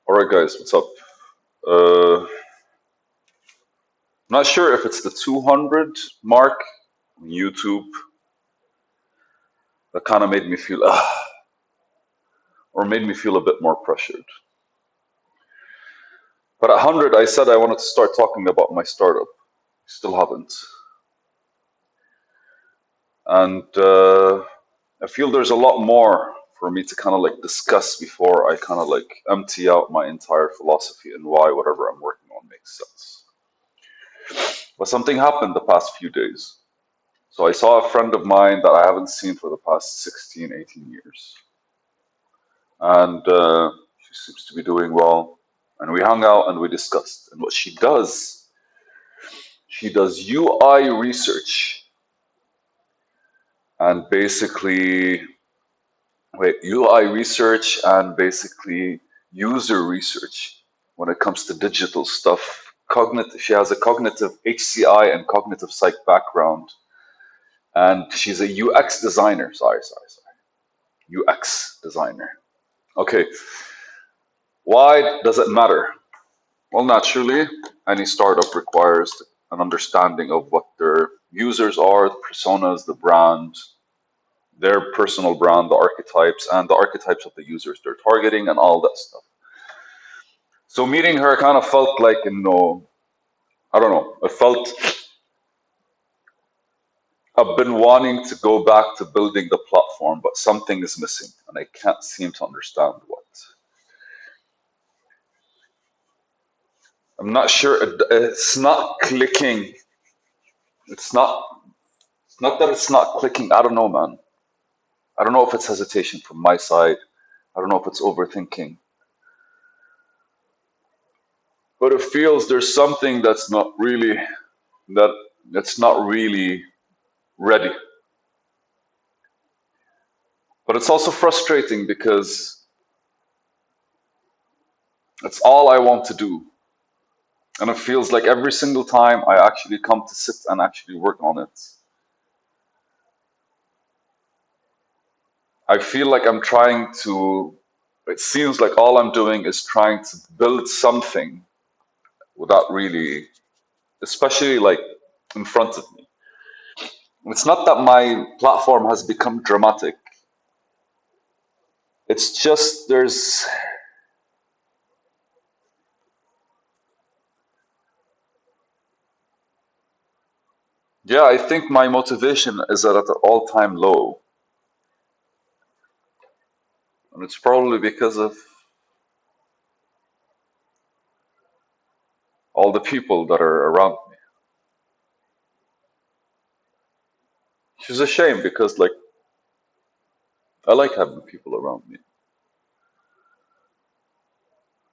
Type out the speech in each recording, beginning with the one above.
All right, guys, what's up? I'm not sure if it's the 200 mark on YouTube that kind of made me feel, or made me feel a bit more pressured. But at 100, I said I wanted to start talking about my startup. Still haven't. And I feel there's a lot more for me to kind of like discuss before I kind of like empty out my entire philosophy and why whatever I'm working on makes sense. But something happened the past few days. So I saw a friend of mine that I haven't seen for the past 16, 18 years. And she seems to be doing well. And we hung out and we discussed. And what she does UI research and basically, UI research and basically user research when it comes to digital stuff. She has a cognitive HCI and cognitive psych background. And she's a UX designer. Sorry. UX designer. Okay, why does it matter? Well, naturally, any startup requires an understanding of what their users are, the personas, the brand, their personal brand, the archetypes, and the archetypes of the users they're targeting, and all that stuff. So meeting her kind of felt like, I don't know, it felt I've been wanting to go back to building the platform, but something is missing, and I can't seem to understand what. I'm not sure. It's not clicking. It's not. It's not that it's not clicking. I don't know, man. I don't know if it's hesitation from my side. I don't know if it's overthinking. But it feels there's something that that's not really ready. But it's also frustrating because it's all I want to do. And it feels like every single time I actually come to sit and actually work on it, I feel like it seems like all I'm doing is trying to build something without really, especially like in front of me. It's not that my platform has become dramatic. It's just yeah, I think my motivation is at an all-time low. And it's probably because of all the people that are around me. Which is a shame because like I like having people around me.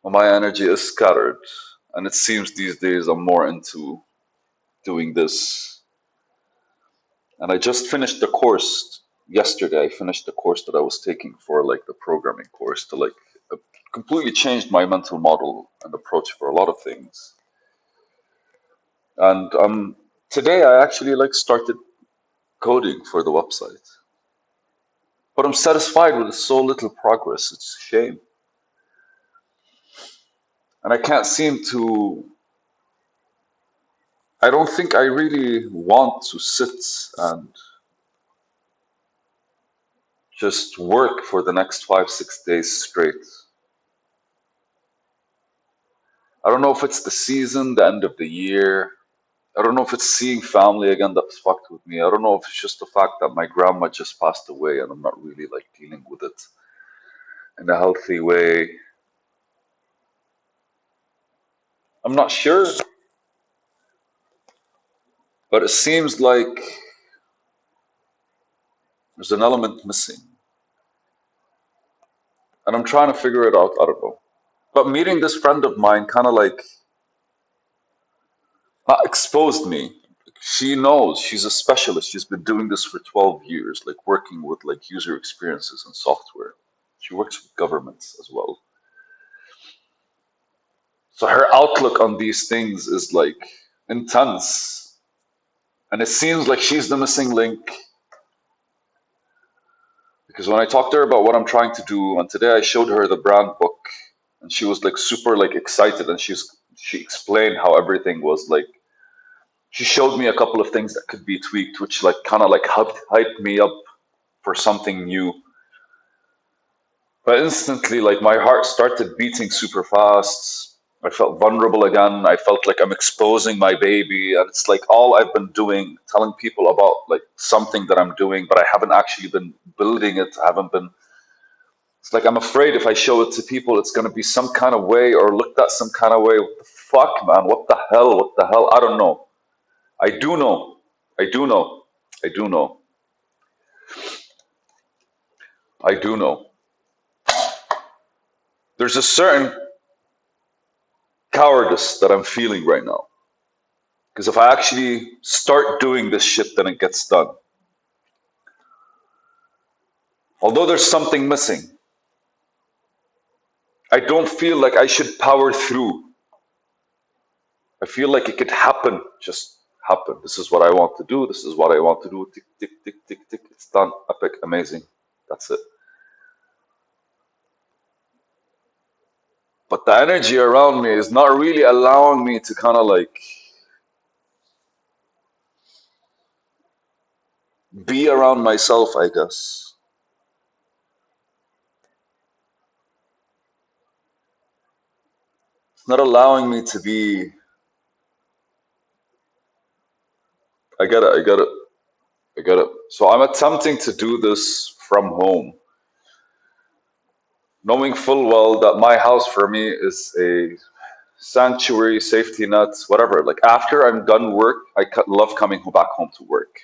Well, my energy is scattered. And it seems these days I'm more into doing this. And I just finished the course yesterday. I finished the course that I was taking for like the programming course to like completely changed my mental model and approach for a lot of things. And today I actually like started coding for the website. But I'm satisfied with so little progress. It's a shame. And I can't seem to I don't think I really want to sit and just work for the next 5, 6 days straight. I don't know if it's the season, the end of the year. I don't know if it's seeing family again that's fucked with me. I don't know if it's just the fact that my grandma just passed away and I'm not really like dealing with it in a healthy way. I'm not sure, but it seems like there's an element missing. And I'm trying to figure it out. I don't know. But meeting this friend of mine kind of like exposed me. She knows she's a specialist. She's been doing this for 12 years, like working with like user experiences and software. She works with governments as well. So her outlook on these things is like intense. And it seems like she's the missing link because when I talked to her about what I'm trying to do, and today I showed her the brand book and she was like super like excited, and she explained how everything was like. She showed me a couple of things that could be tweaked, which like kind of like hyped me up for something new. But instantly, like my heart started beating super fast. I felt vulnerable again. I felt like I'm exposing my baby. And it's like all I've been doing, telling people about like something that I'm doing, but I haven't actually been building it. I haven't been, it's like I'm afraid if I show it to people, it's going to be some kind of way or looked at some kind of way. What the fuck, man? What the hell? What the hell? I don't know. I do know. I do know. I do know. I do know. There's a certain cowardice that I'm feeling right now. Because if I actually start doing this shit, then it gets done. Although there's something missing, I don't feel like I should power through. I feel like it could happen, just happen. This is what I want to do. This is what I want to do. Tick, tick, tick, tick, tick. It's done. Epic, amazing. That's it. But the energy around me is not really allowing me to kind of like be around myself, I guess. It's not allowing me to be. I get it. I get it. I get it. So I'm attempting to do this from home, knowing full well that my house for me is a sanctuary, safety nets, whatever. Like after I'm done work, love coming back home to work.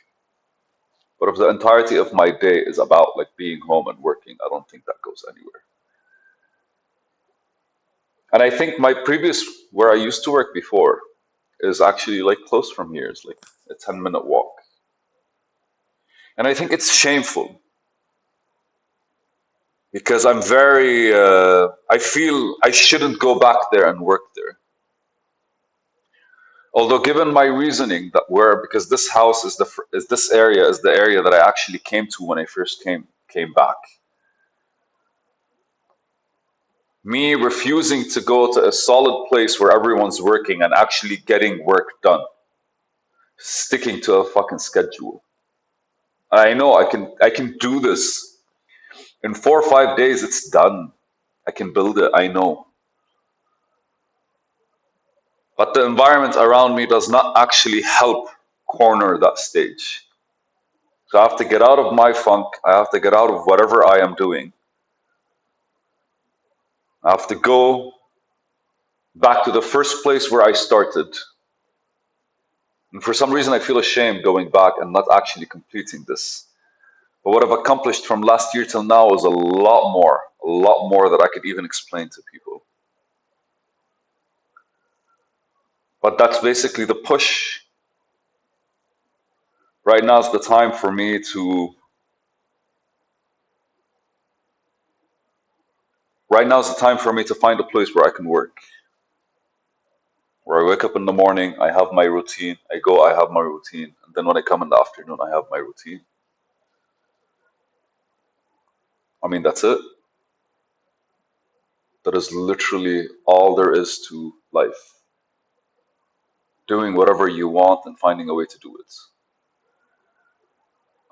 But if the entirety of my day is about like being home and working, I don't think that goes anywhere. And I think my previous, where I used to work before, is actually like close from here. It's like a 10-minute walk. And I think it's shameful because I feel I shouldn't go back there and work there. Although, given my reasoning that because this house is this area is the area that I actually came to when I first came back. Me refusing to go to a solid place where everyone's working and actually getting work done, sticking to a fucking schedule. I know I can do this in 4 or 5 days. It's done. I can build it. I know, but the environment around me does not actually help corner that stage. So I have to get out of my funk. I have to get out of whatever I am doing. I have to go back to the first place where I started. And for some reason, I feel ashamed going back and not actually completing this. But what I've accomplished from last year till now is a lot more that I could even explain to people. But that's basically the push. Right now is the time for me to. Right now is the time for me to find a place where I can work. Where I wake up in the morning, I have my routine. I go, I have my routine, and then when I come in the afternoon, I have my routine. I mean, that's it. That is literally all there is to life. Doing whatever you want and finding a way to do it.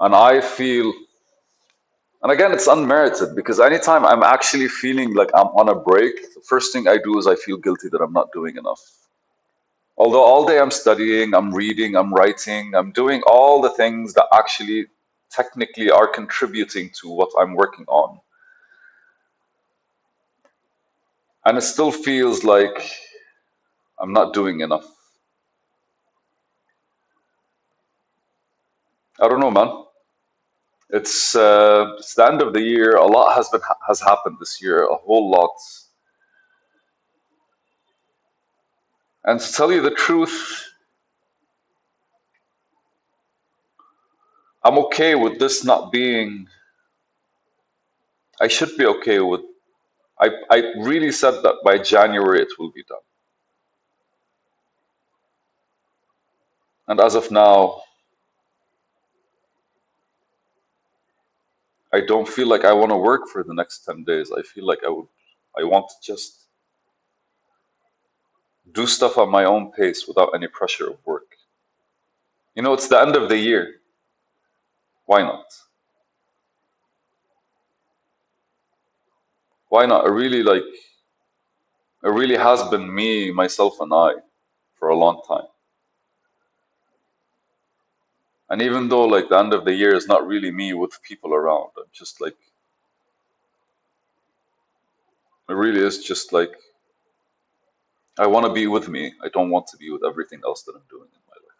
And I feel, and again, it's unmerited because anytime I'm actually feeling like I'm on a break, the first thing I do is I feel guilty that I'm not doing enough. Although all day I'm studying, I'm reading, I'm writing, I'm doing all the things that actually technically are contributing to what I'm working on. And it still feels like I'm not doing enough. I don't know, man. It's the end of the year. A lot has happened this year, a whole lot. And to tell you the truth, I'm okay with this not being. I should be okay with. I really said that by January it will be done. And as of now, I don't feel like I want to work for the next 10 days. I feel like I would. I want to just do stuff at my own pace without any pressure of work. You know, it's the end of the year. Why not? Why not? It really has been me, myself, and I for a long time. And even though like the end of the year is not really me with people around, I'm just like it really is just like I want to be with me. I don't want to be with everything else that I'm doing in my life.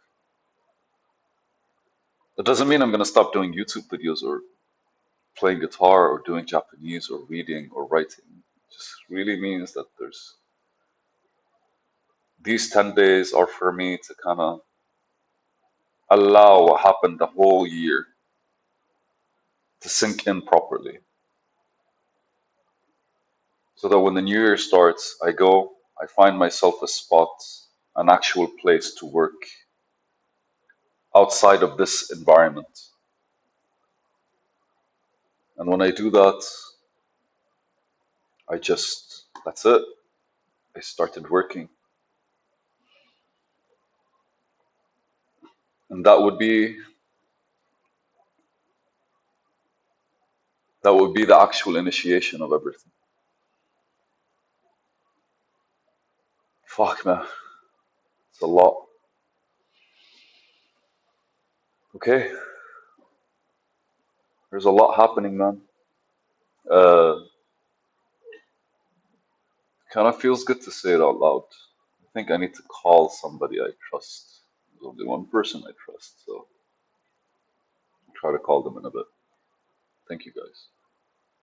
It doesn't mean I'm gonna stop doing YouTube videos or playing guitar or doing Japanese or reading or writing. It just really means that there's these 10 days are for me to kind of allow what happened the whole year to sink in properly. So that when the new year starts, I find myself a spot, an actual place to work outside of this environment. And when I do that, that's it. I started working. And that would be the actual initiation of everything. Fuck man, it's a lot. Okay, there's a lot happening, man. Uh, kind of feels good to say it out loud. I think I need to call somebody I trust. There's only one person I trust, so I'll try to call them in a bit. Thank you guys.